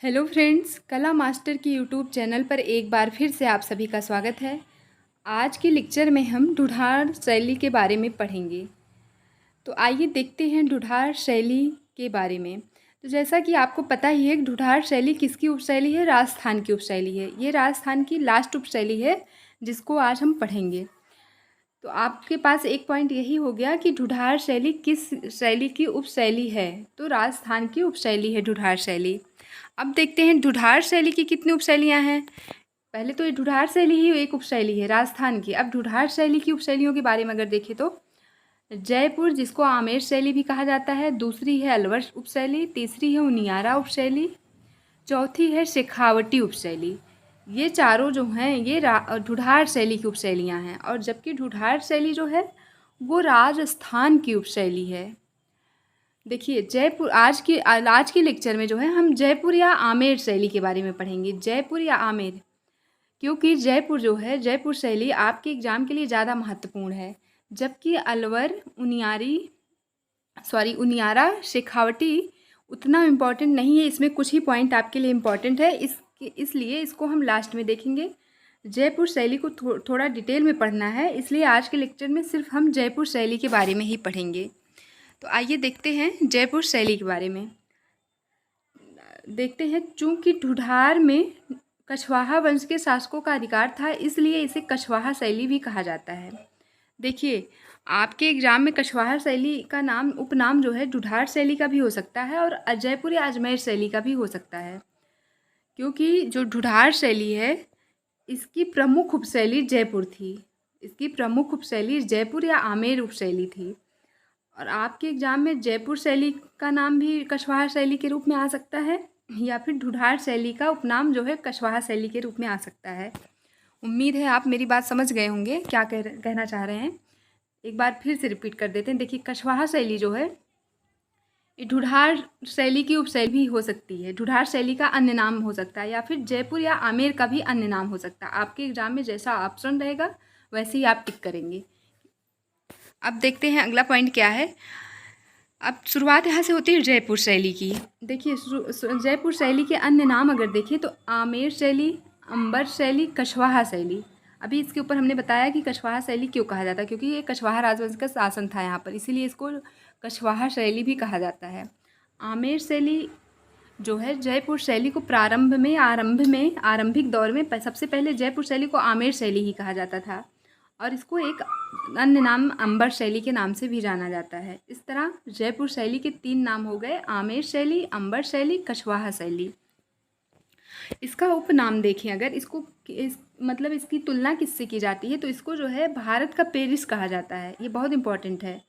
Hello friends, कला master की YouTube channel पर एक बार फिर से आप सभी का स्वागत है। आज के लेक्चर में हम ढूढ़ार शैली के बारे में पढ़ेंगे। तो आइए देखते हैं ढूढ़ार शैली के बारे में। तो जैसा कि आपको पता ही है कि ढूढ़ार शैली किसकी उपशैली है? राजस्थान की उपशैली है। ये राजस्थान की लास्ट उपशैली है जिसको आज हम पढ़ेंगे। तो आपके पास एक पॉइंट यही हो गया कि ढूढ़ार शैली किस शैली की उपशैली है। तो राजस्थान की उपशैली है ढूढ़ार शैली। अब देखते हैं ढूढ़ार शैली की कितनी उपशैलियाँ हैं। पहले तो ये ढूढ़ार शैली ही एक उपशैली है राजस्थान की। अब ढूढ़ार शैली की उपशैलियों के बारे में अगर देखें तो जयपुर, जिसको आमेर शैली भी कहा जाता है, दूसरी है अलवर उपशैली, तीसरी है उनियारा उपशैली, चौथी है शेखावटी उपशैली। ये चारों जो हैं ये ढूढ़ार शैली की उपशैलियाँ हैं। और जबकि ढूढ़ार शैली जो है वो राजस्थान की उपशैली है। देखिए जयपुर, आज के लेक्चर में जो है हम जयपुर या आमेर शैली के बारे में पढ़ेंगे। जयपुर या आमेर, क्योंकि जयपुर जो है, जयपुर शैली आपके एग्ज़ाम के लिए ज़्यादा महत्वपूर्ण है। जबकि अलवर, उनियारा, शेखावटी उतना इम्पॉर्टेंट नहीं है। इसमें कुछ ही पॉइंट आपके लिए इम्पॉर्टेंट है, इसलिए इसको हम लास्ट में देखेंगे। जयपुर शैली को थोड़ा डिटेल में पढ़ना है, इसलिए आज के लेक्चर में सिर्फ हम जयपुर शैली के बारे में ही पढ़ेंगे। तो आइए देखते हैं जयपुर शैली के बारे में। देखते हैं, चूँकि ढूढ़ार में कछवाहा वंश के शासकों का अधिकार था, इसलिए इसे कछवाहा शैली भी कहा जाता है। देखिए आपके एग्ज़ाम में कछवाहा शैली का नाम, उपनाम जो है ढूढ़ार शैली का भी हो सकता है और जयपुर या अजमेर शैली का भी हो सकता है। क्योंकि जो ढूढ़ार शैली है इसकी प्रमुख उपशैली जयपुर थी। इसकी प्रमुख उपशैली जयपुर या आमेर उपशैली थी। और आपके एग्ज़ाम में जयपुर शैली का नाम भी कछवाहा शैली के रूप में आ सकता है, या फिर ढूढ़ार शैली का उपनाम जो है कछवाहा शैली के रूप में आ सकता है। उम्मीद है आप मेरी बात समझ गए होंगे क्या कहना चाह रहे हैं। एक बार फिर से रिपीट कर देते हैं। देखिए कछवाहा शैली जो है ये ढूढ़ार शैली की उपशैली भी हो सकती है। ढूढ़ार शैली का अन्य नाम हो सकता है, या फिर जयपुर या आमेर का भी अन्य नाम हो सकता है। आपके एग्ज़ाम में जैसा ऑप्शन रहेगा वैसे ही आप टिक करेंगे। अब देखते हैं अगला पॉइंट क्या है। अब शुरुआत यहाँ से होती है जयपुर शैली की। देखिए जयपुर शैली के अन्य नाम अगर देखें तो आमेर शैली, अंबर शैली, कछवाहा शैली। अभी इसके ऊपर हमने बताया कि कछवाहा शैली क्यों कहा जाता है, क्योंकि ये कछवाहा राजवंश का शासन था यहाँ पर, इसीलिए इसको कछवाहा शैली भी कहा जाता है। आमेर शैली जो है जयपुर शैली को आरंभिक दौर में सबसे पहले जयपुर शैली को आमेर शैली ही कहा जाता था, और इसको एक अन्य नाम अंबर शैली के नाम से भी जाना जाता है। इस तरह जयपुर शैली के 3 नाम हो गए, आमेर शैली, अंबर शैली, कछवाहा शैली। इसका उपनाम देखें अगर, मतलब इसकी तुलना किससे की जाती है तो इसको जो है भारत का पेरिस कहा जाता है। ये बहुत इंपॉर्टेंट है।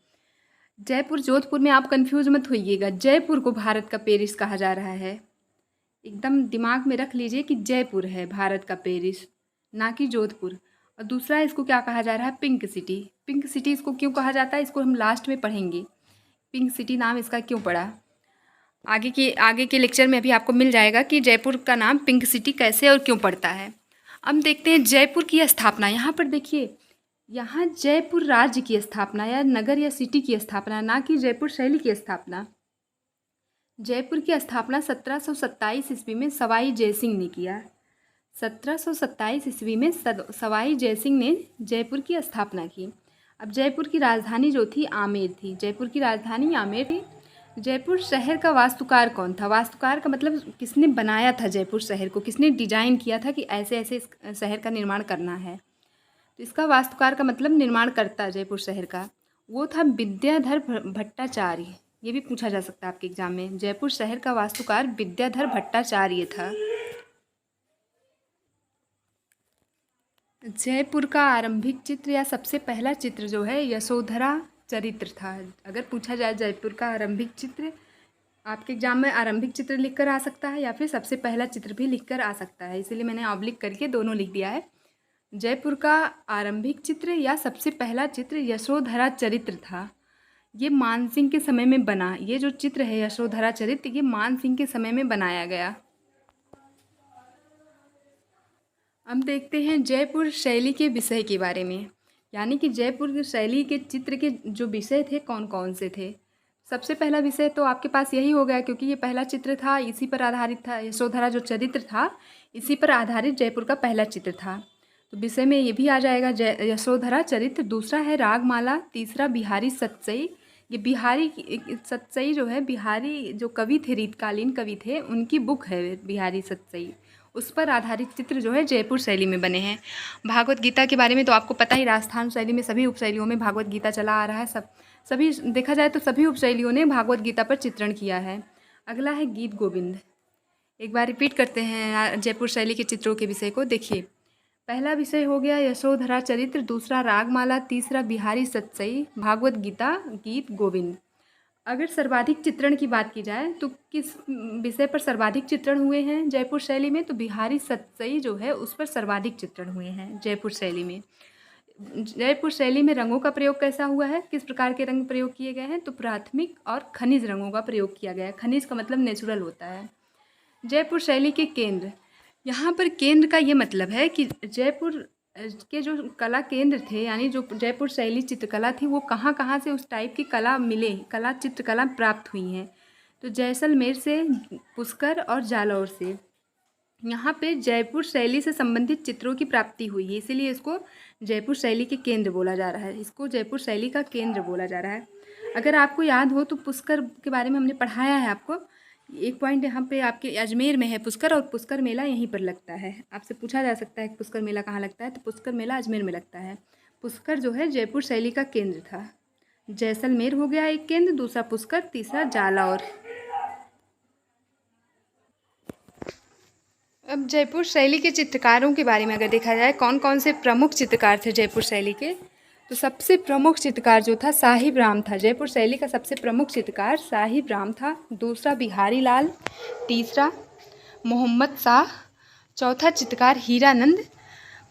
जयपुर जोधपुर में आप कंफ्यूज मत होइएगा, जयपुर को भारत का पेरिस कहा जा रहा है। एकदम दिमाग में रख लीजिए कि जयपुर है भारत का पेरिस, ना कि जोधपुर। और दूसरा इसको क्या कहा जा रहा है? Pink city. पिंक सिटी इसको क्यों कहा जाता है इसको हम लास्ट में पढ़ेंगे, पिंक सिटी नाम इसका क्यों पड़ा। आगे के लेक्चर में अभी आपको मिल जाएगा कि जयपुर का नाम पिंक सिटी कैसे और क्यों पड़ता है। अब देखते हैं जयपुर की स्थापना। यहाँ पर देखिए, यहाँ जयपुर राज्य की स्थापना या नगर या सिटी की स्थापना, ना कि जयपुर शैली की स्थापना। जयपुर की स्थापना 1727 ईस्वी में सवाई जयसिंह ने किया। 1727 ईस्वी में सवाई जयसिंह ने जयपुर की स्थापना की। अब जयपुर की राजधानी जो थी आमेर थी। जयपुर की राजधानी आमेर थी। जयपुर शहर का वास्तुकार कौन था? वास्तुकार का मतलब किसने बनाया था जयपुर शहर को, किसने डिजाइन किया था कि ऐसे ऐसे इस शहर का निर्माण करना है। तो इसका वास्तुकार का मतलब निर्माणकर्ता जयपुर शहर का, वो था विद्याधर भट्टाचार्य। ये भी पूछा जा सकता है आपके एग्जाम में। जयपुर शहर का वास्तुकार विद्याधर भट्टाचार्य था। जयपुर का आरंभिक चित्र या सबसे पहला चित्र जो है यशोधरा चरित्र था। अगर पूछा जाए जयपुर का आरंभिक चित्र, आपके एग्जाम में आरंभिक चित्र लिखकर आ सकता है या फिर सबसे पहला चित्र भी लिखकर आ सकता है, इसीलिए मैंने ऑब्लिक करके दोनों लिख दिया है। जयपुर का आरंभिक चित्र या सबसे पहला चित्र यशोधरा चरित्र था। ये मानसिंह के समय में बना। ये जो चित्र है यशोधरा चरित्र, ये मानसिंह के समय में बनाया गया। अब देखते हैं जयपुर शैली के विषय के बारे में, यानी कि जयपुर की शैली के चित्र के जो विषय थे कौन कौन से थे। सबसे पहला विषय तो आपके पास यही हो गया, क्योंकि ये पहला चित्र था, इसी पर आधारित था। यशोधरा जो चरित्र था इसी पर आधारित जयपुर का पहला चित्र था। तो विषय में ये भी आ जाएगा यशोधरा चरित्र। दूसरा है रागमाला, तीसरा बिहारी सतसई। ये बिहारी सतसई जो है, बिहारी जो कवि थे, रीतकालीन कवि थे, उनकी बुक है बिहारी सतसई। उस पर आधारित चित्र जो है जयपुर शैली में बने हैं। भागवत गीता के बारे में तो आपको पता ही, राजस्थान शैली में सभी उपशैलियों में भागवत गीता चला आ रहा है। सभी देखा जाए तो सभी उपशैलियों ने भागवत गीता पर चित्रण किया है। अगला है गीत गोविंद। एक बार रिपीट करते हैं जयपुर शैली के चित्रों के विषय को। देखिए, पहला विषय हो गया यशोधरा चरित्र, दूसरा रागमाला, तीसरा बिहारी सतसई, भागवत गीता, गीत गोविंद। अगर सर्वाधिक चित्रण की बात की जाए तो किस विषय पर सर्वाधिक चित्रण हुए हैं जयपुर शैली में, तो बिहारी सतसई जो है उस पर सर्वाधिक चित्रण हुए हैं जयपुर शैली में। जयपुर शैली में रंगों का प्रयोग कैसा हुआ है, किस प्रकार के रंग प्रयोग किए गए हैं, तो प्राथमिक और खनिज रंगों का प्रयोग किया गया है। खनिज का मतलब नेचुरल होता है। जयपुर शैली के केंद्र, यहाँ पर केंद्र का ये मतलब है कि जयपुर के जो कला केंद्र थे, यानी जो जयपुर शैली चित्रकला थी, वो कहाँ कहाँ से उस टाइप की कला मिले, कला चित्रकला प्राप्त हुई हैं। तो जैसलमेर से, पुष्कर और जालौर से। यहाँ पे जयपुर शैली से संबंधित चित्रों की प्राप्ति हुई है, इसीलिए इसको जयपुर शैली के केंद्र बोला जा रहा है। इसको जयपुर शैली का केंद्र बोला जा रहा है। अगर आपको याद हो तो पुष्कर के बारे में हमने पढ़ाया है आपको। एक पॉइंट यहाँ पे आपके अजमेर में है पुष्कर, और पुष्कर मेला यहीं पर लगता है। आपसे पूछा जा सकता है कि पुष्कर मेला कहाँ लगता है, तो पुष्कर मेला अजमेर में लगता है। पुष्कर जो है जयपुर शैली का केंद्र था। जैसलमेर हो गया एक केंद्र, दूसरा पुष्कर, तीसरा जालौर। अब जयपुर शैली के चित्रकारों के बारे में अगर देखा जाए, कौन कौन से प्रमुख चित्रकार थे जयपुर शैली के, तो सबसे प्रमुख चित्रकार जो था साहिब राम था। जयपुर शैली का सबसे प्रमुख चित्रकार साहिब राम था। दूसरा बिहारी लाल, तीसरा मोहम्मद शाह, चौथा चित्रकार हीरानंद,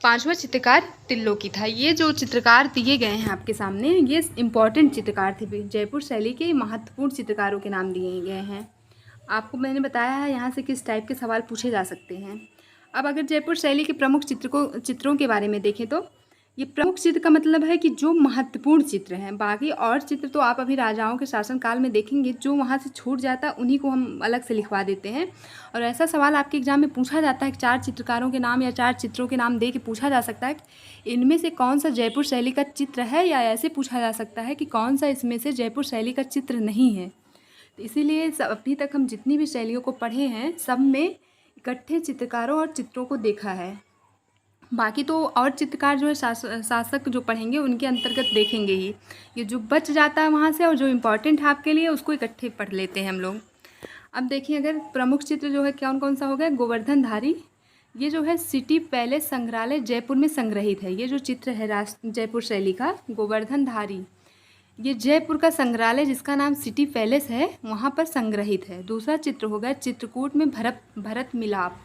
पांचवा चित्रकार तिल्लोकी था। ये जो चित्रकार दिए गए हैं आपके सामने, ये इम्पॉर्टेंट चित्रकार थे। जयपुर शैली के महत्वपूर्ण चित्रकारों के नाम दिए गए हैं। आपको मैंने बताया है यहाँ से किस टाइप के सवाल पूछे जा सकते हैं। अब अगर जयपुर शैली के प्रमुख चित्रों के बारे में देखें, तो ये प्रमुख चित्र का मतलब है कि जो महत्वपूर्ण चित्र हैं। बाकी और चित्र तो आप अभी राजाओं के शासनकाल में देखेंगे, जो वहाँ से छूट जाता है उन्हीं को हम अलग से लिखवा देते हैं। और ऐसा सवाल आपके एग्जाम में पूछा जाता है कि 4 चित्रकारों के नाम या 4 चित्रों के नाम दे के पूछा जा सकता है कि इनमें से कौन सा जयपुर शैली का चित्र है, या ऐसे पूछा जा सकता है कि कौन सा इसमें से जयपुर शैली का चित्र नहीं है। इसीलिए अभी तक हम जितनी भी शैलियों को पढ़े हैं, सब में इकट्ठे चित्रकारों और चित्रों को देखा है। बाकी तो और चित्रकार जो है शासक जो पढ़ेंगे उनके अंतर्गत देखेंगे ही। ये जो बच जाता है वहाँ से, और जो इम्पोर्टेंट है आपके लिए, उसको इकट्ठे पढ़ लेते हैं हम लोग। अब देखिए, अगर प्रमुख चित्र जो है कौन कौन सा हो गया, गोवर्धन धारी। ये जो है सिटी पैलेस संग्रहालय जयपुर में संग्रहित है। ये जो चित्र है जयपुर शैली का, गोवर्धन धारी, ये जयपुर का संग्रहालय जिसका नाम सिटी पैलेस है, वहाँ पर संग्रहित है। दूसरा चित्र हो गया चित्रकूट में भरत मिलाप।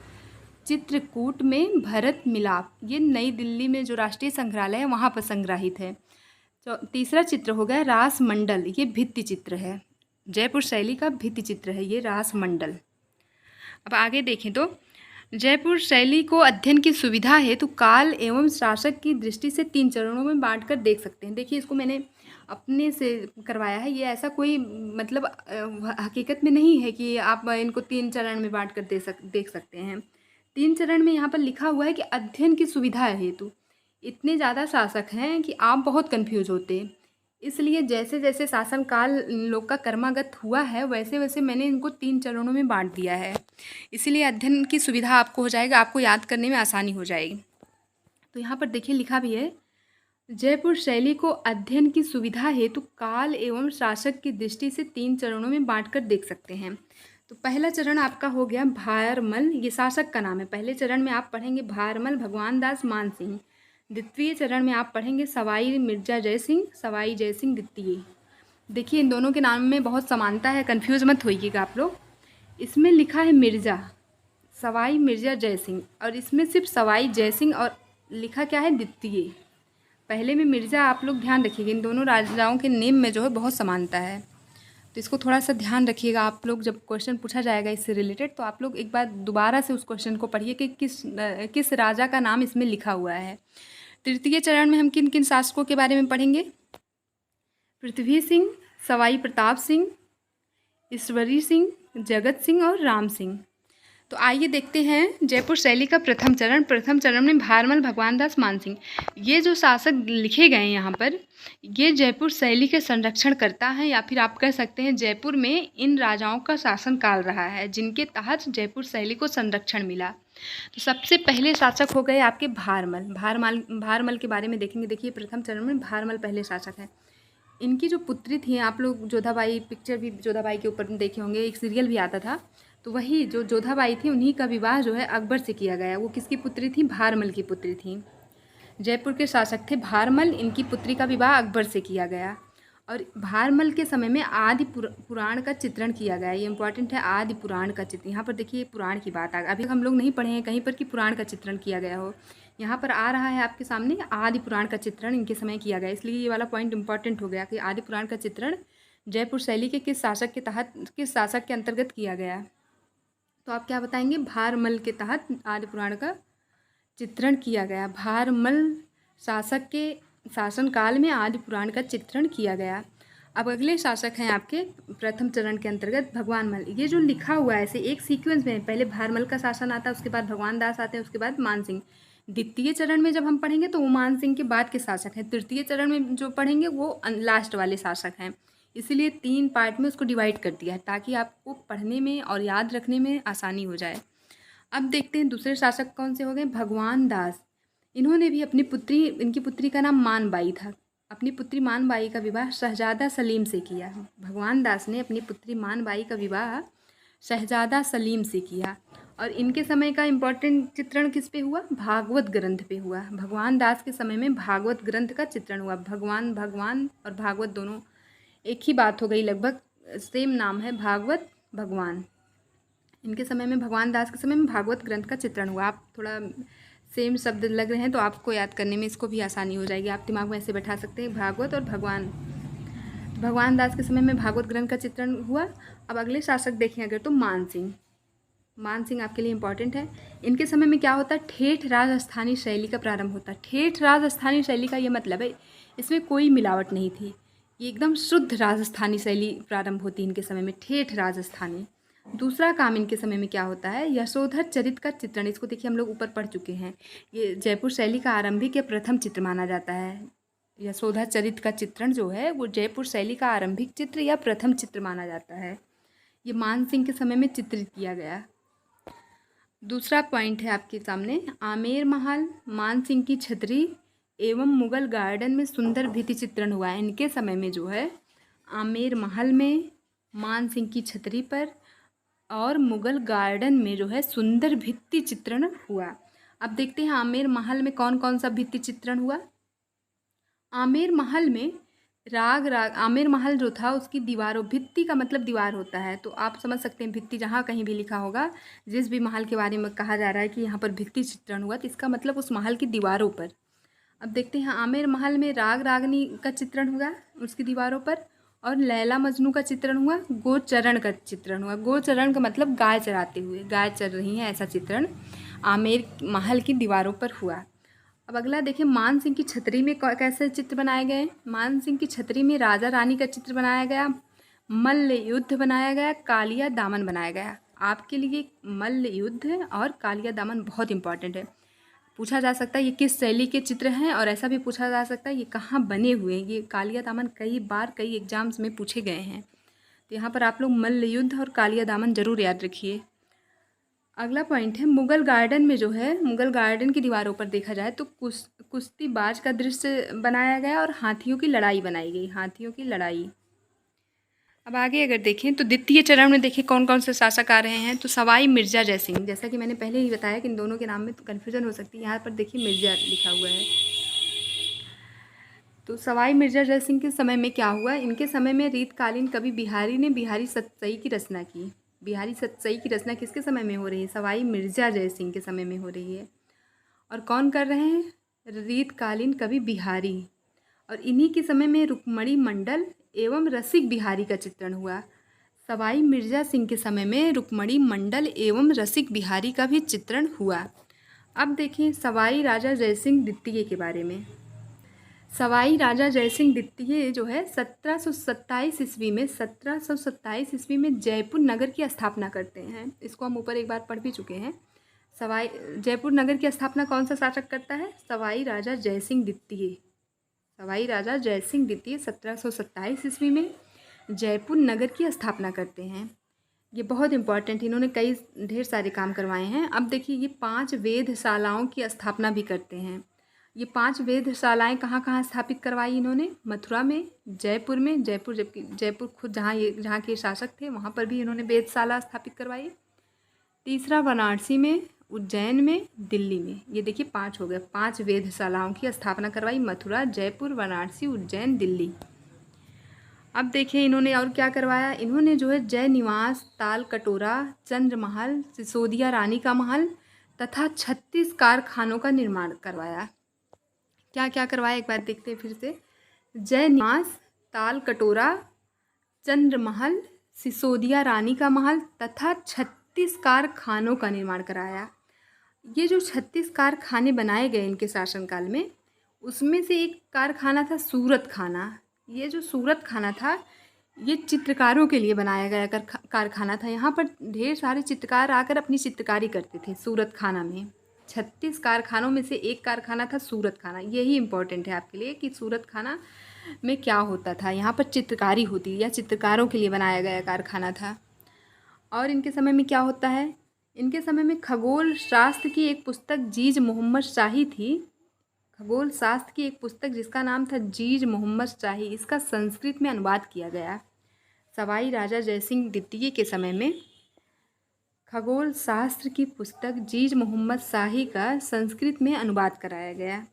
चित्रकूट में भरत मिलाप, ये नई दिल्ली में जो राष्ट्रीय संग्रहालय है वहाँ पर संग्रहित है। तीसरा चित्र हो गया रास मंडल। ये भित्ति चित्र है, जयपुर शैली का भित्ति चित्र है ये रास मंडल। अब आगे देखें तो जयपुर शैली को अध्ययन की सुविधा है तो काल एवं शासक की दृष्टि से 3 चरणों में बांटकर देख सकते हैं। देखिए, इसको मैंने अपने से करवाया है। ये ऐसा कोई मतलब हकीकत में नहीं है कि आप इनको 3 चरण में बांट कर देख सकते हैं। 3 चरण में यहाँ पर लिखा हुआ है कि अध्ययन की सुविधा हेतु। इतने ज़्यादा शासक हैं कि आप बहुत कंफ्यूज होते हैं। इसलिए जैसे जैसे शासनकाल लोग का कर्मागत हुआ है, वैसे वैसे मैंने इनको 3 चरणों में बांट दिया है। इसीलिए अध्ययन की सुविधा आपको हो जाएगा, आपको याद करने में आसानी हो जाएगी। तो यहाँ पर देखिए लिखा भी है, जयपुर शैली को अध्ययन की सुविधा हेतु काल एवं शासक की दृष्टि से 3 चरणों में बांटकर देख सकते हैं। तो पहला चरण आपका हो गया भारमल, ये शासक का नाम है। पहले चरण में आप पढ़ेंगे भारमल भगवान दास मान सिंह। द्वितीय चरण में आप पढ़ेंगे सवाई मिर्जा जय सिंह, सवाई जय सिंह द्वितीय। देखिए, इन दोनों के नाम में बहुत समानता है, कन्फ्यूज़ मत होइएगा आप लोग। इसमें लिखा है मिर्जा, सवाई मिर्जा जय सिंह, और इसमें सिर्फ सवाई जय सिंह और लिखा क्या है द्वितीय। पहले में मिर्ज़ा, आप लोग ध्यान रखिएगा, इन दोनों राजाओं के नेम में जो है बहुत समानता है, तो इसको थोड़ा सा ध्यान रखिएगा। आप लोग जब क्वेश्चन पूछा जाएगा इससे रिलेटेड, तो आप लोग एक बार दोबारा से उस क्वेश्चन को पढ़िए कि किस राजा का नाम इसमें लिखा हुआ है। तृतीय चरण में हम किन किन शासकों के बारे में पढ़ेंगे, पृथ्वी सिंह, सवाई प्रताप सिंह, ईश्वरी सिंह, जगत सिंह और राम सिंह। तो आइए देखते हैं जयपुर शैली का प्रथम चरण। प्रथम चरण में भारमल, भगवान दास, मानसिंह, ये जो शासक लिखे गए हैं यहाँ पर, ये जयपुर शैली के संरक्षण करता है, या फिर आप कह सकते हैं जयपुर में इन राजाओं का शासन काल रहा है जिनके तहत जयपुर शैली को संरक्षण मिला। तो सबसे पहले शासक हो गए आपके भारमल। भारमल के बारे में देखेंगे। देखिए प्रथम चरण में भारमल पहले शासक हैं। इनकी जो पुत्री थी, आप लोग जोधाबाई पिक्चर भी जोधाबाई के ऊपर देखे होंगे, एक सीरियल भी आता था, तो वही जो जोधाबाई थी उन्हीं का विवाह जो है अकबर से किया गया। वो किसकी पुत्री थी? भारमल की पुत्री थी। जयपुर के शासक थे भारमल, इनकी पुत्री का विवाह अकबर से किया गया। और भारमल के समय में आदि पुराण का चित्रण किया गया। ये इंपॉर्टेंट है, आदि पुराण का चित्र। यहाँ पर देखिए पुराण की बात आ, अभी हम लोग नहीं पढ़े हैं कहीं पर कि पुराण का चित्रण किया गया हो। यहाँ पर आ रहा है आपके सामने आदि पुराण का चित्रण इनके समय किया गया, इसलिए ये वाला पॉइंट इंपॉर्टेंट हो गया कि आदि पुराण का चित्रण जयपुर शैली के किस शासक के तहत, किस शासक के अंतर्गत किया गया। तो आप क्या बताएंगे? भारमल के तहत आदि पुराण का चित्रण किया गया। भारमल शासक के शासनकाल में आदि पुराण का चित्रण किया गया। अब अगले शासक हैं आपके प्रथम चरण के अंतर्गत भगवान मल। ये जो लिखा हुआ है ऐसे एक सीक्वेंस में, पहले भारमल का शासन आता है, उसके बाद भगवान दास आते हैं, उसके बाद मानसिंह। द्वितीय चरण में जब हम पढ़ेंगे तो वो मानसिंह के बाद के शासक हैं। तृतीय चरण में जो पढ़ेंगे वो लास्ट वाले शासक हैं। इसीलिए 3 पार्ट में उसको डिवाइड कर दिया है ताकि आपको पढ़ने में और याद रखने में आसानी हो जाए। अब देखते हैं दूसरे शासक कौन से हो गए? भगवान दास। इन्होंने भी अपनी पुत्री, इनकी पुत्री का नाम मानबाई था, अपनी पुत्री मानबाई का विवाह शहजादा सलीम से किया। भगवान दास ने अपनी पुत्री मानबाई का विवाह शहजादा सलीम से किया। और इनके समय का इम्पोर्टेंट चित्रण किस पे हुआ? भागवत ग्रंथ पे हुआ। भगवान दास के समय में भागवत ग्रंथ का चित्रण हुआ। भगवान और भागवत दोनों एक ही बात हो गई, लगभग सेम नाम है, भागवत भगवान। इनके समय में, भगवान दास के समय में भागवत ग्रंथ का चित्रण हुआ। आप थोड़ा सेम शब्द लग रहे हैं तो आपको याद करने में इसको भी आसानी हो जाएगी, आप दिमाग में ऐसे बैठा सकते हैं भागवत और भगवान। भगवान दास के समय में भागवत ग्रंथ का चित्रण हुआ। अब अगले शासक देखें अगर तो मानसिंह। मानसिंह आपके लिए इंपॉर्टेंट है। इनके समय में क्या होता है? ठेठ राजस्थानी शैली का प्रारंभ होता है। ठेठ राजस्थानी शैली का ये मतलब है इसमें कोई मिलावट नहीं थी, ये एकदम शुद्ध राजस्थानी शैली प्रारंभ होती है इनके समय में, ठेठ राजस्थानी। दूसरा काम इनके समय में क्या होता है? यशोधर चरित का चित्रण। इसको देखिए हम लोग ऊपर पढ़ चुके हैं, ये जयपुर शैली का आरंभिक या प्रथम चित्र माना जाता है। यशोधर चरित का चित्रण जो है वो जयपुर शैली का आरंभिक चित्र या प्रथम चित्र माना जाता है। ये मानसिंह के समय में चित्रित किया गया। दूसरा पॉइंट है आपके सामने, आमेर महल, मानसिंह की छतरी एवं मुगल गार्डन में सुंदर भित्ति चित्रण हुआ है। इनके समय में जो है आमेर महल में, मानसिंह की छतरी पर और मुगल गार्डन में जो है सुंदर भित्ति चित्रण हुआ। अब देखते हैं आमेर महल में कौन कौन सा भित्ति चित्रण हुआ। आमेर महल में आमेर महल जो था उसकी दीवारों, भित्ति का मतलब दीवार होता है, तो आप समझ सकते हैं भित्ति जहाँ कहीं भी लिखा होगा, जिस भी महल के बारे में कहा जा रहा है कि यहाँ पर भित्ति चित्रण हुआ, तो इसका मतलब उस महल की दीवारों पर। अब देखते हैं आमेर महल में राग रागनी का चित्रण हुआ उसकी दीवारों पर, और लैला मजनू का चित्रण हुआ, गोचरण का चित्रण हुआ। गोचरण का मतलब गाय चराते हुए, गाय चर रही हैं, ऐसा चित्रण आमेर महल की दीवारों पर हुआ। अब अगला देखिए, मानसिंह की छतरी में कैसे चित्र बनाए गए? मानसिंह की छतरी में राजा रानी का चित्र बनाया गया, मल्ल युद्ध बनाया गया, कालिया दामन बनाया गया। आपके लिए मल्ल युद्ध और कालिया दामन बहुत इंपॉर्टेंट है। पूछा जा सकता है ये किस शैली के चित्र हैं, और ऐसा भी पूछा जा सकता है ये कहाँ बने हुए हैं। ये कालिया दामन कई बार कई एग्जाम्स में पूछे गए हैं, तो यहाँ पर आप लोग मल्ल युद्ध और कालिया दामन जरूर याद रखिए। अगला पॉइंट है, मुगल गार्डन में जो है, मुगल गार्डन की दीवारों पर देखा जाए तो कुश्तीबाज का दृश्य बनाया गया और हाथियों की लड़ाई बनाई गई, हाथियों की लड़ाई। अब आगे अगर देखें तो द्वितीय चरण में देखिए कौन कौन से शासक आ रहे हैं। तो सवाई मिर्जा जयसिंह, जैसा कि मैंने पहले ही बताया कि इन दोनों के नाम में तो कन्फ्यूजन हो सकती है, यहाँ पर देखिए मिर्जा लिखा हुआ है। तो सवाई मिर्जा जयसिंह के समय में क्या हुआ? इनके समय में रीतकालीन कवि बिहारी ने बिहारी सतसई की रचना की। बिहारी सतसई की रचना किसके समय में हो रही है? सवाई मिर्जा जयसिंह के समय में हो रही है। और कौन कर रहे हैं? रीतकालीन कवि बिहारी। और इन्हीं के समय में रुक्मणी मंडल एवं रसिक बिहारी का चित्रण हुआ। सवाई मिर्जा सिंह के समय में रुक्मणी मंडल एवं रसिक बिहारी का भी चित्रण हुआ। अब देखें सवाई राजा जयसिंह द्वितीय के बारे में। सवाई राजा जयसिंह द्वितीय जो है 1727 ईस्वी में 1727 ईस्वी में जयपुर नगर की स्थापना करते हैं। इसको हम ऊपर एक बार पढ़ भी चुके हैं। जयपुर नगर की स्थापना कौन सा शासक करता है? सवाई राजा जयसिंह द्वितीय। सवाई राजा जयसिंह द्वितीय 1727 ईस्वी में जयपुर नगर की स्थापना करते हैं। ये बहुत इंपॉर्टेंट, इन्होंने कई ढेर सारे काम करवाए हैं। अब देखिए, ये 5 वेधशालाओं की स्थापना भी करते हैं। ये 5 वेधशालाएँ कहाँ कहाँ स्थापित करवाई इन्होंने? मथुरा में, जयपुर में, जबकि जयपुर खुद जहाँ के शासक थे वहाँ पर भी इन्होंने वेधशाला स्थापित करवाई। तीसरा वाराणसी में, उज्जैन में, दिल्ली में। ये देखिए 5 हो गए। 5 वेधशालाओं की स्थापना करवाई, मथुरा, जयपुर, वाराणसी, उज्जैन, दिल्ली। अब देखिए इन्होंने और क्या करवाया। इन्होंने जो है जय निवास, ताल कटोरा, चंद्रमहल, सिसोदिया रानी का महल तथा 36 कारखानों का निर्माण करवाया। क्या क्या करवाया एक बार देखते हैं फिर से। जय निवास, ताल कटोरा, चंद्रमहल, सिसोदिया रानी का महल तथा 36 कारखानों का निर्माण कराया। ये जो 36 कारखाने बनाए गए इनके शासनकाल में, उसमें से एक कारखाना था सूरत खाना। ये जो सूरत खाना था, ये चित्रकारों के लिए बनाया गया कारखाना था। यहाँ पर ढेर सारे चित्रकार आकर अपनी चित्रकारी करते थे सूरत खाना में। 36 कारखानों में से एक कारखाना था सूरत खाना। यही इम्पोर्टेंट है आपके लिए कि सूरत खाना में क्या होता था। यहाँ पर चित्रकारी होती या चित्रकारों के लिए बनाया गया कारखाना था। और इनके समय में क्या होता है? इनके समय में खगोल शास्त्र की एक पुस्तक जीज मोहम्मद शाही थी। खगोल शास्त्र की एक पुस्तक जिसका नाम था जीज मोहम्मद शाही, इसका संस्कृत में अनुवाद किया गया। सवाई राजा जयसिंह द्वितीय के समय में खगोल शास्त्र की पुस्तक जीज मोहम्मद शाही का संस्कृत में अनुवाद कराया गया।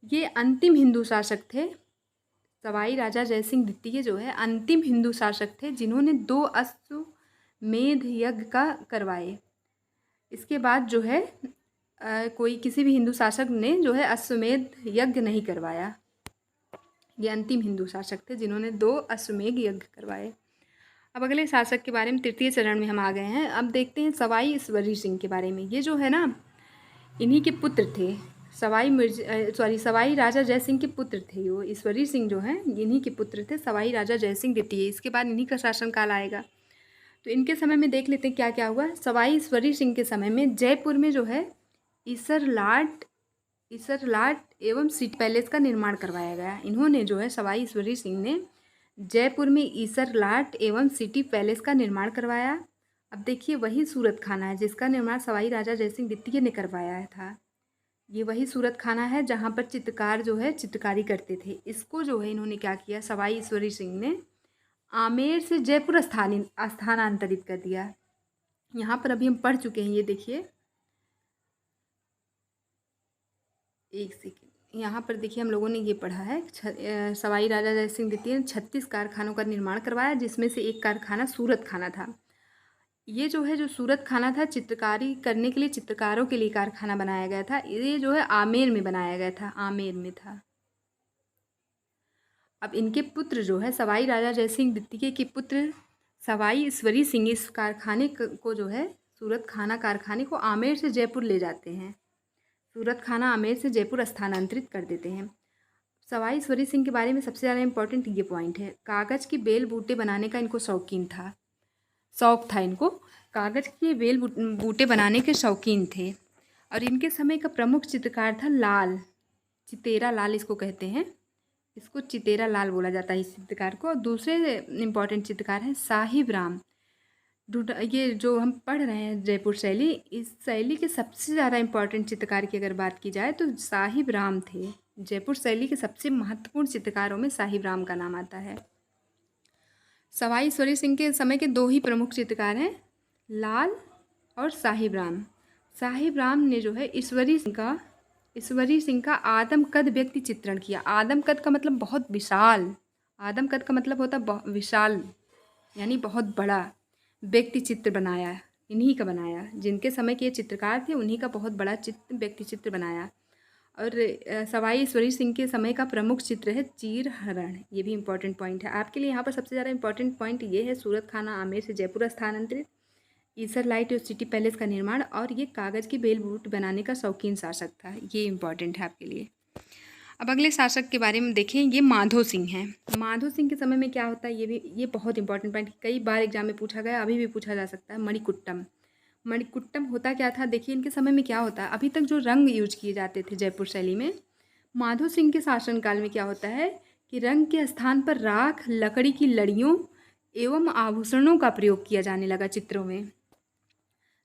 ये अंतिम हिंदू शासक थे। सवाई राजा जयसिंह द्वितीय जो है अंतिम हिंदू शासक थे जिन्होंने 2 अश्वमेध यज्ञ का करवाए। इसके बाद जो है कोई किसी भी हिंदू शासक ने जो है अश्वमेध यज्ञ नहीं करवाया। ये अंतिम हिंदू शासक थे जिन्होंने 2 अश्वमेध यज्ञ करवाए। अब अगले शासक के बारे में तृतीय चरण में हम आ गए हैं। अब देखते हैं सवाई ईश्वरी सिंह के बारे में। ये जो है ना, इन्हीं के पुत्र थे। सवाई राजा जयसिंह के पुत्र थे। वो ईश्वरी सिंह जो हैं इन्हीं के पुत्र थे, सवाई राजा जयसिंह द्वितीय। इसके बाद इन्हीं का शासनकाल आएगा। तो इनके समय में देख लेते हैं क्या क्या हुआ। सवाई ईश्वरी सिंह के समय में जयपुर में जो है ईसरलाट एवं सिटी पैलेस का निर्माण करवाया गया। इन्होंने जो है सवाई ईश्वरी सिंह ने जयपुर में ईसरलाट एवं सिटी पैलेस का निर्माण करवाया। अब देखिए वही सूरत खाना है जिसका निर्माण सवाई राजा जयसिंह द्वितीय ने करवाया था। ये वही सूरत खाना है जहाँ पर चित्रकार जो है चित्रकारी करते थे। इसको जो है इन्होंने क्या किया, सवाई ईश्वरी सिंह ने आमेर से जयपुर स्थानांतरित कर दिया। यहाँ पर अभी हम पढ़ चुके हैं। ये देखिए एक सेकेंड, यहाँ पर देखिए हम लोगों ने ये पढ़ा है सवाई राजा जयसिंह द्वितीय ने 36 कारखानों का निर्माण करवाया, जिसमें से एक कारखाना सूरत खाना था। ये जो है जो सूरत खाना था चित्रकारी करने के लिए, चित्रकारों के लिए कारखाना बनाया गया था। ये जो है आमेर में बनाया गया था, आमेर में था। अब इनके पुत्र जो है सवाई राजा जयसिंह द्वितीय के पुत्र सवाई ईश्वरी सिंह इस कारखाने को जो है सूरत खाना कारखाने को आमेर से जयपुर ले जाते हैं। सूरत खाना आमेर से जयपुर स्थानांतरित कर देते हैं। सवाई ईश्वरी सिंह के बारे में सबसे ज़्यादा इम्पोर्टेंट ये पॉइंट है, कागज़ की बेल बूटे बनाने का इनको शौक था। इनको कागज़ के बेल बूटे बनाने के शौकीन थे। और इनके समय का प्रमुख चित्रकार था लाल, चितेरा लाल इसको कहते हैं। इसको चितेरा लाल बोला जाता है इस चित्रकार को। दूसरे इम्पॉर्टेंट चित्रकार हैं साहिब राम। ये जो हम पढ़ रहे हैं जयपुर शैली, इस शैली के सबसे ज़्यादा इम्पॉर्टेंट चित्रकार की अगर बात की जाए तो साहिब राम थे। जयपुर शैली के सबसे महत्वपूर्ण चित्रकारों में साहिब राम का नाम आता है। सवाई ईश्वरी सिंह के समय के 2 ही प्रमुख चित्रकार हैं, लाल और साहिब राम। साहिब राम ने जो है ईश्वरी सिंह का आदम कद व्यक्ति चित्रण किया। आदम कद का मतलब बहुत विशाल, आदम कद का मतलब होता है विशाल यानी बहुत बड़ा। व्यक्ति चित्र बनाया, इन्हीं का बनाया। जिनके समय के चित्रकार थे उन्हीं का बहुत बड़ा व्यक्ति चित्र बनाया। और सवाई ईश्वरी सिंह के समय का प्रमुख चित्र है चीर हरण। ये भी इम्पॉर्टेंट पॉइंट है आपके लिए। यहाँ पर सबसे ज़्यादा इम्पॉर्टेंट पॉइंट ये है सूरत खाना आमेर से जयपुर स्थानांतरित, ईसरलाइट और सिटी पैलेस का निर्माण, और ये कागज़ की बेल बूट बनाने का शौकीन शासक था। ये इम्पॉर्टेंट है आपके लिए। अब अगले शासक के बारे में देखें, ये माधो सिंह हैं। माधो सिंह के समय में क्या होता है, ये बहुत इंपॉर्टेंट पॉइंट, कई बार एग्जाम में पूछा गया, अभी भी पूछा जा सकता है। मणिकुट्टम। मणिकुट्टम होता क्या था, देखिए इनके समय में क्या होता है। अभी तक जो रंग यूज किए जाते थे जयपुर शैली में, माधो सिंह के शासनकाल में क्या होता है कि रंग के स्थान पर राख, लकड़ी की लड़ियों एवं आभूषणों का प्रयोग किया जाने लगा चित्रों में।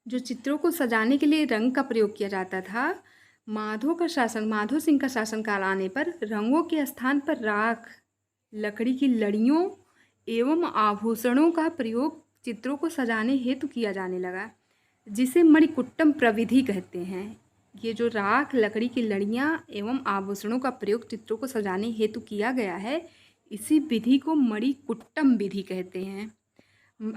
जो चित्रों को सजाने के लिए रंग का प्रयोग किया जाता था, माधो सिंह का शासनकाल आने पर रंगों के स्थान पर राख, लकड़ी की लड़ियों एवं आभूषणों का प्रयोग चित्रों को सजाने हेतु किया जाने लगा, जिसे मणिकुट्टम प्रविधि कहते हैं। ये जो राख, लकड़ी की लड़ियाँ एवं आभूषणों का प्रयोग चित्रों को सजाने हेतु किया गया है, इसी विधि को मणिकुट्टम विधि कहते हैं।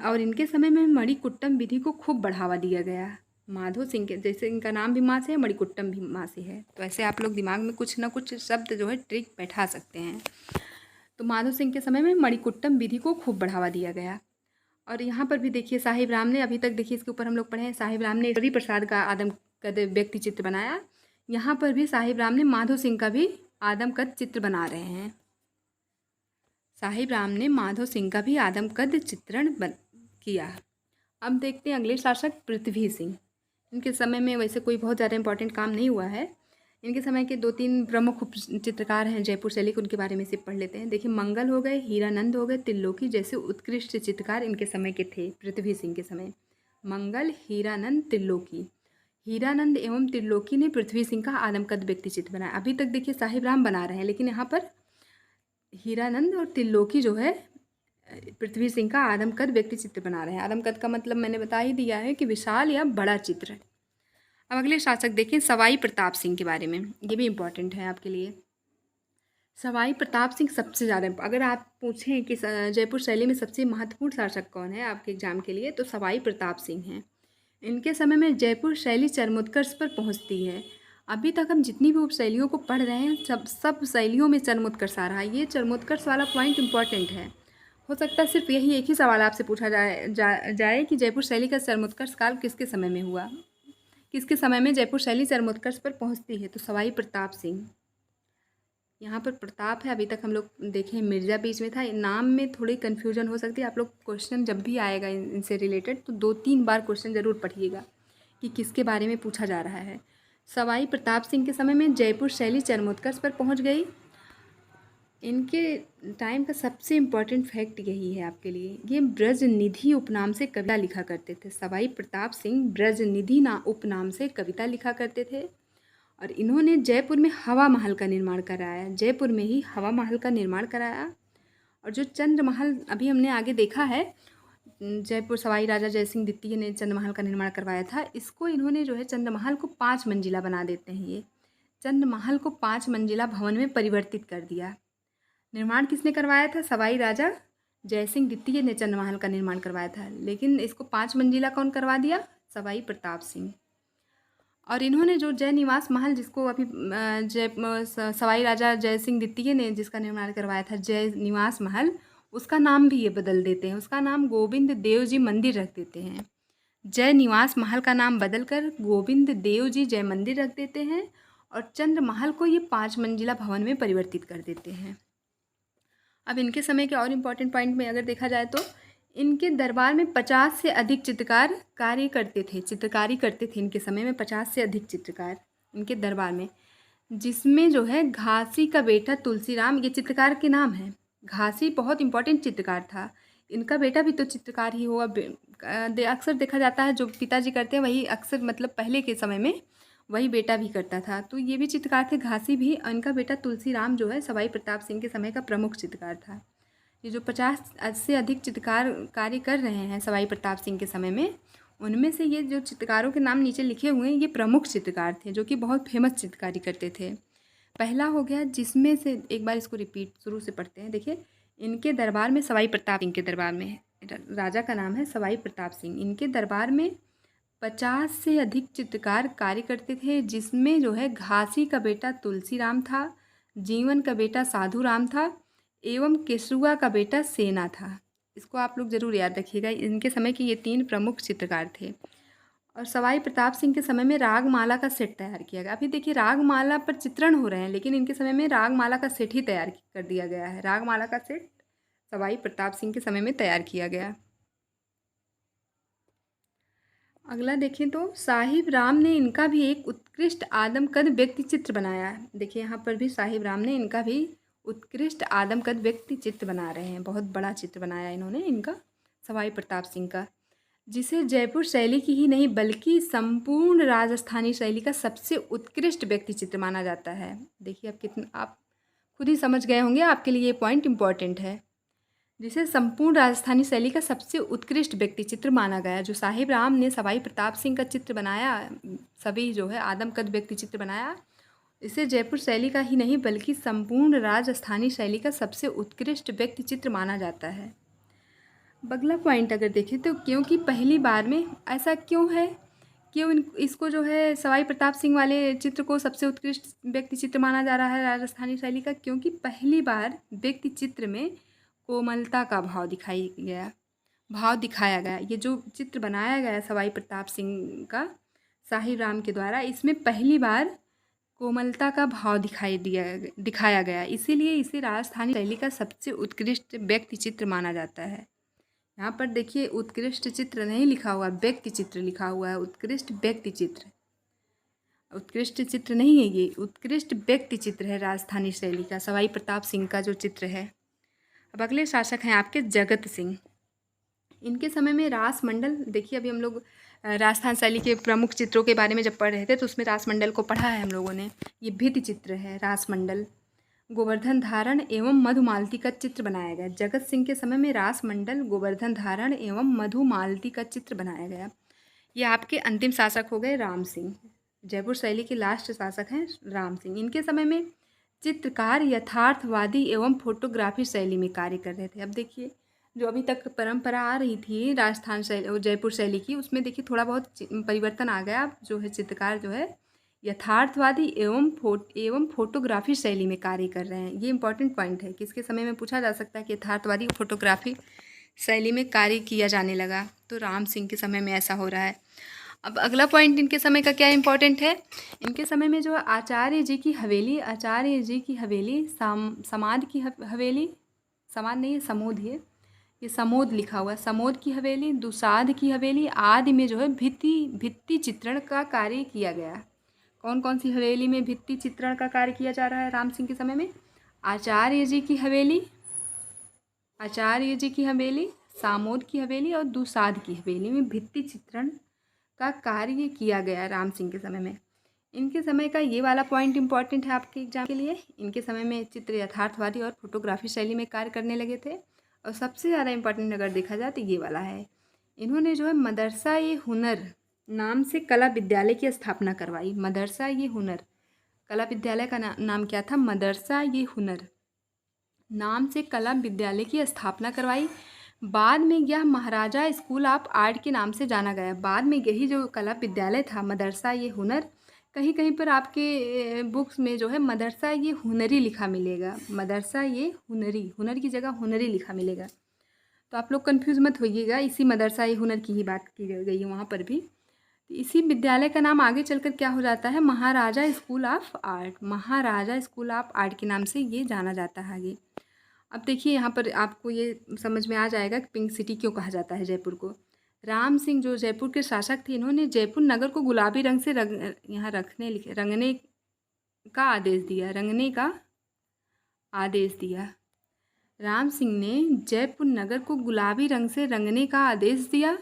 और इनके समय में मणिकुट्टम विधि को खूब बढ़ावा दिया गया। माधो सिंह के, जैसे इनका नाम भी माँ से है, मणिकुट्टम भी माँ से है, तो ऐसे आप लोग दिमाग में कुछ ना कुछ शब्द जो है ट्रिक बैठा सकते हैं। तो माधो सिंह के समय में मणिकुट्टम विधि को खूब बढ़ावा दिया गया। और यहाँ पर भी देखिए साहिब राम ने, अभी तक देखिए इसके ऊपर हम लोग पढ़े हैं, साहिब राम ने हरि प्रसाद का आदमकद व्यक्ति चित्र बनाया। यहाँ पर भी साहिब राम ने माधो सिंह का भी आदमकद चित्र बना रहे हैं। साहिब राम ने माधो सिंह का भी आदमकद चित्रण किया। अब देखते हैं अगले शासक पृथ्वी सिंह। इनके समय में वैसे कोई बहुत ज़्यादा इंपॉर्टेंट काम नहीं हुआ है। इनके समय के 2-3 प्रमुख चित्रकार हैं जयपुर शैली के, उनके बारे में से पढ़ लेते हैं। देखिए मंगल हो गए, हीरानंद हो गए, त्रिलोकी जैसे उत्कृष्ट चित्रकार इनके समय के थे। पृथ्वी सिंह के समय मंगल, हीरानंद, त्रिलोकी। हीरानंद एवं त्रिलोकी ने पृथ्वी सिंह का आदमकद व्यक्ति चित्र बनाया। अभी तक देखिए साहिब राम बना रहे हैं, लेकिन यहाँ पर हीरानंद और त्रिलोकी जो है पृथ्वी सिंह का आदमकद व्यक्ति चित्र बना रहे हैं। आदमकद का मतलब मैंने बता ही दिया है कि विशाल या बड़ा चित्र। अब अगले शासक देखें सवाई प्रताप सिंह के बारे में, ये भी इम्पोर्टेंट है आपके लिए। सवाई प्रताप सिंह सबसे ज़्यादा, अगर आप पूछें कि जयपुर शैली में सबसे महत्वपूर्ण शासक कौन है आपके एग्जाम के लिए, तो सवाई प्रताप सिंह हैं। इनके समय में जयपुर शैली चरमोत्कर्ष पर पहुंचती है। अभी तक हम जितनी भी उपशैलियों को पढ़ रहे हैं, सब शैलियों में चरमोत्कर्ष आ रहा है। ये चरमोत्कर्ष वाला पॉइंट इंपॉर्टेंट है। हो सकता है सिर्फ यही एक ही सवाल आपसे पूछा जाए कि जयपुर शैली का चरमोत्कर्ष काल किसके समय में हुआ, किसके समय में जयपुर शैली चरमोत्कर्ष पर पहुंचती है, तो सवाई प्रताप सिंह। यहाँ पर प्रताप है, अभी तक हम लोग देखें मिर्ज़ा बीच में था। नाम में थोड़ी कन्फ्यूजन हो सकती है। आप लोग क्वेश्चन जब भी आएगा इनसे रिलेटेड तो 2-3 बार क्वेश्चन ज़रूर पढ़िएगा कि किसके बारे में पूछा जा रहा है। सवाई प्रताप सिंह के समय में जयपुर शैली चरमोत्कर्ष पर पहुँच गई। इनके टाइम का सबसे इम्पॉर्टेंट फैक्ट यही है आपके लिए, ये ब्रजनिधि उपनाम से कविता लिखा करते थे। सवाई प्रताप सिंह ब्रजनिधि उपनाम से कविता लिखा करते थे और इन्होंने जयपुर में हवा महल का निर्माण कराया। जयपुर में ही हवा महल का निर्माण कराया। और जो चंद्र महल अभी हमने आगे देखा है, जयपुर सवाई राजा जयसिंह द्वितीय ने चंद्र महल का निर्माण करवाया था। इसको इन्होंने जो है चंद्र महल को 5 मंजिला बना देते हैं। ये चंद्र महल को 5 मंजिला भवन में परिवर्तित कर दिया। निर्माण किसने करवाया था? सवाई राजा जयसिंह द्वितीय ने चंद्र महल का निर्माण करवाया था, लेकिन इसको 5 मंजिला कौन करवा दिया? सवाई प्रताप सिंह। और इन्होंने जो जय निवास महल, जिसको अभी सवाई राजा जयसिंह द्वितीय ने जिसका निर्माण करवाया था जय निवास महल, उसका नाम भी ये बदल देते हैं। उसका नाम गोविंद देव जी मंदिर रख देते हैं। जय निवास महल का नाम बदलकर गोविंद देव जी जय मंदिर रख देते हैं और चंद्र महल को ये 5 मंजिला भवन में परिवर्तित कर देते हैं। अब इनके समय के और इम्पोर्टेंट पॉइंट में अगर देखा जाए तो इनके दरबार में 50 से अधिक चित्रकार कार्य करते थे, चित्रकारी करते थे। इनके समय में 50 से अधिक चित्रकार इनके दरबार में, जिसमें जो है घासी का बेटा तुलसीराम, ये चित्रकार के नाम है। घासी बहुत इंपॉर्टेंट चित्रकार था। इनका बेटा भी तो चित्रकार ही हुआ। अक्सर देखा जाता है जो पिताजी करते हैं वही अक्सर, मतलब पहले के समय में वही बेटा भी करता था। तो ये भी चित्रकार थे घासी भी। इनका बेटा तुलसीराम जो है सवाई प्रताप सिंह के समय का प्रमुख चित्रकार था। ये जो 50 से अधिक चित्रकार कार्य कर रहे हैं सवाई प्रताप सिंह के समय में, उनमें से ये जो चित्रकारों के नाम नीचे लिखे हुए हैं ये प्रमुख चित्रकार थे जो कि बहुत फेमस चित्रकारी करते थे। पहला हो गया, जिसमें से एक बार इसको रिपीट शुरू से पढ़ते हैं। देखिए, इनके दरबार में सवाई प्रताप सिंह के दरबार में, राजा का नाम है सवाई प्रताप सिंह, इनके दरबार में 50 से अधिक चित्रकार कार्य करते थे, जिसमें जो है घासी का बेटा तुलसीराम था, जीवन का बेटा साधु राम था एवं केशुआ का बेटा सेना था। इसको आप लोग ज़रूर याद रखिएगा। इनके समय के ये 3 प्रमुख चित्रकार थे। और सवाई प्रताप सिंह के समय में रागमाला का सेट तैयार किया गया। अभी देखिए रागमाला पर चित्रण हो रहे हैं, लेकिन इनके समय में रागमाला का सेट ही तैयार कर दिया गया है। रागमाला का सेट सवाई प्रताप सिंह के समय में तैयार किया गया। अगला देखें तो साहिब राम ने इनका भी एक उत्कृष्ट आदमकद व्यक्ति चित्र बनाया है। देखिए यहाँ पर भी साहिब राम ने इनका भी उत्कृष्ट आदमकद व्यक्ति चित्र बना रहे हैं। बहुत बड़ा चित्र बनाया इन्होंने इनका, सवाई प्रताप सिंह का, जिसे जयपुर शैली की ही नहीं बल्कि संपूर्ण राजस्थानी शैली का सबसे उत्कृष्ट व्यक्ति चित्र माना जाता है। देखिए आप खुद ही समझ गए होंगे, आपके लिए ये पॉइंट इम्पॉर्टेंट है। जिसे संपूर्ण राजस्थानी शैली का सबसे उत्कृष्ट व्यक्ति चित्र माना गया। जो साहिब राम ने सवाई प्रताप सिंह का चित्र बनाया, सभी जो है आदमकद व्यक्ति चित्र बनाया, इसे जयपुर शैली का ही नहीं बल्कि संपूर्ण राजस्थानी शैली का सबसे उत्कृष्ट व्यक्ति चित्र माना जाता है। अगला पॉइंट अगर देखें तो क्योंकि पहली बार में, ऐसा क्यों है, क्यों इसको जो है सवाई प्रताप सिंह वाले चित्र को सबसे उत्कृष्ट व्यक्ति चित्र माना जा रहा है राजस्थानी शैली का? क्योंकि पहली बार व्यक्ति चित्र में कोमलता का भाव दिखाया गया। ये जो चित्र बनाया गया सवाई प्रताप सिंह का साहिब राम के द्वारा, इसमें पहली बार कोमलता का भाव दिखाया गया, इसीलिए इसे राजस्थानी शैली का सबसे उत्कृष्ट व्यक्ति चित्र माना जाता है। यहाँ पर देखिए उत्कृष्ट चित्र नहीं लिखा हुआ, व्यक्ति चित्र लिखा हुआ है। उत्कृष्ट व्यक्ति चित्र, उत्कृष्ट चित्र नहीं है ये, उत्कृष्ट व्यक्ति चित्र है राजस्थानी शैली का, सवाई प्रताप सिंह का जो चित्र है। अब अगले शासक हैं आपके जगत सिंह। इनके समय में रासमंडल, देखिए अभी हम लोग राजस्थान शैली के प्रमुख चित्रों के बारे में जब पढ़ रहे थे तो उसमें रासमंडल को पढ़ा है हम लोगों ने। ये भित्ति चित्र है रासमंडल। गोवर्धन धारण एवं मधुमालती का चित्र बनाया गया। जगत सिंह के समय में रासमंडल, गोवर्धन धारण एवं मधुमालती का चित्र बनाया गया। ये आपके अंतिम शासक हो गए राम सिंह। जयपुर शैली के लास्ट शासक हैं राम सिंह। इनके समय में चित्रकार यथार्थवादी एवं फोटोग्राफी शैली में कार्य कर रहे थे। अब देखिए जो अभी तक परंपरा आ रही थी राजस्थान शैली और जयपुर शैली की, उसमें देखिए थोड़ा बहुत परिवर्तन आ गया। अब जो है चित्रकार जो है यथार्थवादी एवं फोटोग्राफी शैली में कार्य कर रहे हैं। ये इंपॉर्टेंट पॉइंट है, किसके समय में पूछा जा सकता है कि यथार्थवादी फोटोग्राफी शैली में कार्य किया जाने लगा, तो राम सिंह के समय में ऐसा हो रहा है। अब अगला पॉइंट इनके समय का क्या इंपॉर्टेंट है, इनके समय में जो आचार्य जी की हवेली, समाद की हवेली, समाद नहीं है समोद है, ये समोद लिखा हुआ है, समोद की हवेली, दुसाध की हवेली आदि में जो है भित्ति चित्रण का कार्य किया गया। कौन कौन सी हवेली में भित्ति चित्रण का कार्य किया जा रहा है राम सिंह के समय में? आचार्य जी की हवेली, सामोद की हवेली और दुसाध की हवेली में भित्ति चित्रण का कार्य किया गया राम सिंह के समय में। इनके समय का ये वाला पॉइंट इंपॉर्टेंट है आपके एग्जाम के लिए। इनके समय में चित्र यथार्थवादी और फोटोग्राफी शैली में कार्य करने लगे थे। और सबसे ज़्यादा इंपॉर्टेंट अगर देखा जाए तो ये वाला है, इन्होंने जो है मदरसा ये हुनर नाम से कला विद्यालय की स्थापना करवाई। मदरसा ये हुनर, कला विद्यालय का नाम क्या था? मदरसा ये हुनर नाम से कला विद्यालय की स्थापना करवाई। बाद में यह महाराजा स्कूल ऑफ आर्ट के नाम से जाना गया। बाद में यही जो कला विद्यालय था मदरसा ये हुनर, कहीं कहीं पर आपके बुक्स में जो है मदरसा ये हुनरी लिखा मिलेगा। मदरसा ये हुनरी, हुनर की जगह हुनरी लिखा मिलेगा, तो आप लोग कंफ्यूज मत होइएगा। इसी मदरसा ये हुनर की ही बात की गई है वहाँ पर भी। इसी विद्यालय का नाम आगे चलकर क्या हो जाता है? Maharaja school of art. Maharaja school of art के नाम से ये जाना जाता है आगे। अब देखिए यहाँ पर आपको ये समझ में आ जाएगा कि पिंक सिटी क्यों कहा जाता है जयपुर को। राम सिंह जो जयपुर के शासक थे, इन्होंने जयपुर नगर को गुलाबी रंग से रंगने का आदेश दिया। राम सिंह ने जयपुर नगर को गुलाबी रंग से रंगने का आदेश दिया,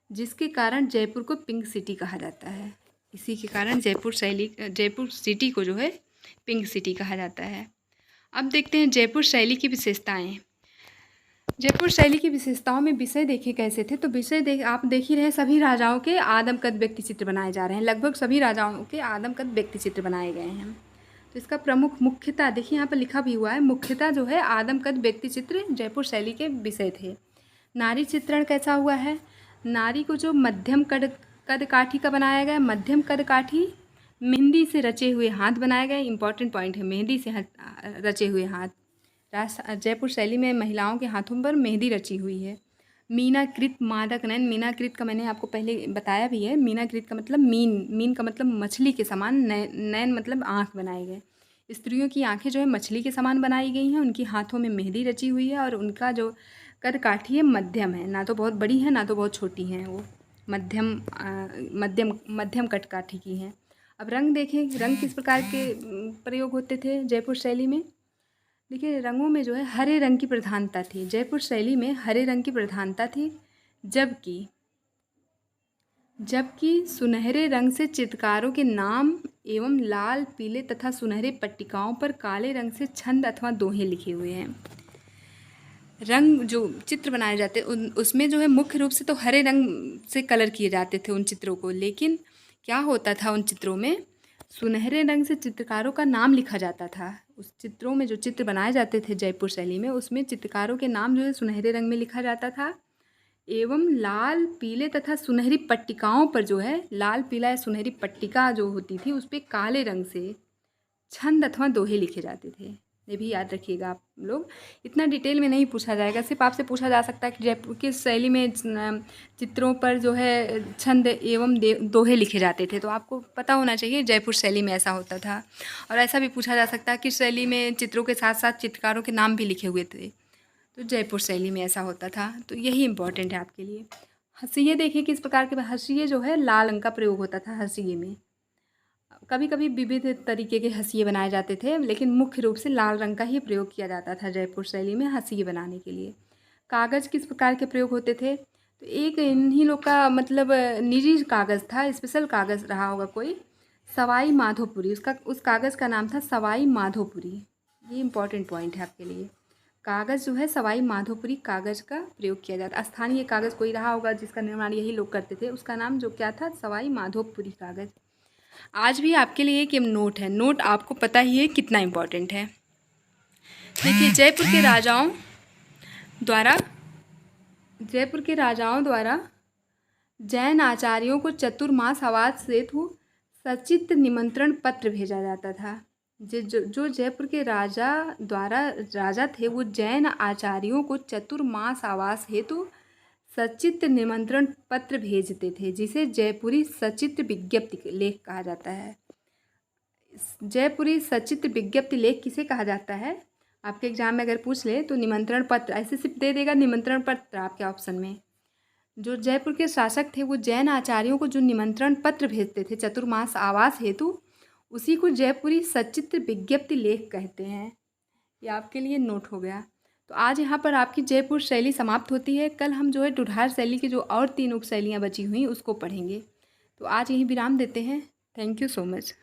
जिसके कारण जयपुर को पिंक सिटी कहा जाता है। इसी के कारण जयपुर सिटी को जो है पिंक सिटी कहा जाता है। अब देखते हैं जयपुर शैली की विशेषताएं। जयपुर शैली की विशेषताओं में विषय देखे कैसे थे, तो विषय आप देख ही रहे, सभी राजाओं के आदमकद व्यक्ति चित्र बनाए जा रहे हैं। लगभग सभी राजाओं के आदमकद व्यक्ति चित्र बनाए गए हैं। तो इसका प्रमुख मुख्यतः देखिए यहाँ पर लिखा भी हुआ है, मुख्यतः जो है आदमकद व्यक्ति चित्र जयपुर शैली के विषय थे। नारी चित्रण कैसा हुआ है? नारी को जो मध्यम कद काठी का बनाया गया, मध्यम कद काठी, मेहंदी से रचे हुए हाथ बनाए गए। इंपॉर्टेंट पॉइंट है, मेहंदी से रचे हुए हाथ। जयपुर शैली में महिलाओं के हाथों पर मेहंदी रची हुई है। मीनाकृत मादक नयन, मीनाकृत का मैंने आपको पहले बताया भी है। मीनाकृत का मतलब मीन का मतलब मछली के समान, नयन मतलब आँख बनाए गए। स्त्रियों की आँखें जो है मछली के समान बनाई गई हैं। उनकी हाथों में मेहंदी रची हुई है और उनका जो कद काठी है मध्यम है, ना तो बहुत बड़ी है ना तो बहुत छोटी हैं, वो मध्यम कद काठी की हैं। अब रंग देखें, रंग किस प्रकार के प्रयोग होते थे जयपुर शैली में। देखिए, रंगों में जो है हरे रंग की प्रधानता थी। जयपुर शैली में हरे रंग की प्रधानता थी, जबकि सुनहरे रंग से चित्रकारों के नाम एवं लाल, पीले तथा सुनहरे पट्टिकाओं पर काले रंग से छंद अथवा दोहे लिखे हुए हैं। रंग जो चित्र बनाए जाते उसमें जो है मुख्य रूप से तो हरे रंग से कलर किए जाते थे उन चित्रों को, लेकिन क्या होता था उन चित्रों में सुनहरे रंग से चित्रकारों का नाम लिखा जाता था। उस चित्रों में जो चित्र बनाए जाते थे जयपुर शैली में, उसमें चित्रकारों के नाम जो है सुनहरे रंग में लिखा जाता था एवं लाल, पीले तथा सुनहरी पट्टिकाओं पर जो है लाल, पीला या सुनहरी पट्टिका जो होती थी उस पर काले रंग से छंद अथवा दोहे लिखे जाते थे। ये भी याद रखिएगा आप लोग। इतना डिटेल में नहीं पूछा जाएगा, सिर्फ आपसे पूछा जा सकता है कि जयपुर की शैली में चित्रों पर जो है छंद एवं दोहे लिखे जाते थे, तो आपको पता होना चाहिए जयपुर शैली में ऐसा होता था। और ऐसा भी पूछा जा सकता है कि शैली में चित्रों के साथ साथ चित्रकारों के नाम भी लिखे हुए थे, तो जयपुर शैली में ऐसा होता था। तो यही इंपॉर्टेंट है आपके लिए। हंसिये देखिए किस प्रकार के, हंसिये जो है लाल रंग का प्रयोग होता था हंसिये में। कभी कभी विविध तरीके के हंसिये बनाए जाते थे, लेकिन मुख्य रूप से लाल रंग का ही प्रयोग किया जाता था जयपुर शैली में हंसिये बनाने के लिए। कागज़ किस प्रकार के प्रयोग होते थे, तो एक इन्हीं लोग का मतलब निजी कागज़ था, स्पेशल कागज़ रहा होगा कोई, सवाई माधोपुरी, उस कागज़ का नाम था सवाई माधोपुरी। ये इंपॉर्टेंट पॉइंट है आपके लिए। कागज़ जो है सवाई माधोपुरी कागज़ का प्रयोग किया जाता। स्थानीय कागज़ कोई रहा होगा जिसका निर्माण यही लोग करते थे, उसका नाम जो क्या था, सवाई माधोपुरी कागज़। आज भी आपके लिए एक नोट है, नोट आपको पता ही है कितना इम्पोर्टेंट है। देखिए, जयपुर के राजाओं द्वारा जैन आचार्यों को चतुर्मास आवास हेतु सचित्र निमंत्रण पत्र भेजा जाता था। जो जयपुर के राजा थे, वो जैन आचार्यों को चतुर्मास आवास हेतु सचित्र निमंत्रण पत्र भेजते थे, जिसे जयपुरी सचित्र विज्ञप्ति लेख कहा जाता है। जयपुरी सचित्र विज्ञप्ति लेख किसे कहा जाता है, आपके एग्जाम में अगर पूछ ले तो निमंत्रण पत्र, ऐसे सिर्फ दे देगा निमंत्रण पत्र आपके ऑप्शन में। जो जयपुर के शासक थे वो जैन आचार्यों को जो निमंत्रण पत्र भेजते थे चतुर्मास आवास हेतु, उसी को जयपुरी सचित्र विज्ञप्ति लेख कहते हैं। ये आपके लिए नोट हो गया। तो आज यहाँ पर आपकी जयपुर शैली समाप्त होती है। कल हम जो है डुढार शैली की जो और 3 उपशैलियाँ बची हुई उसको पढ़ेंगे। तो आज यहीं विराम देते हैं। Thank you so much.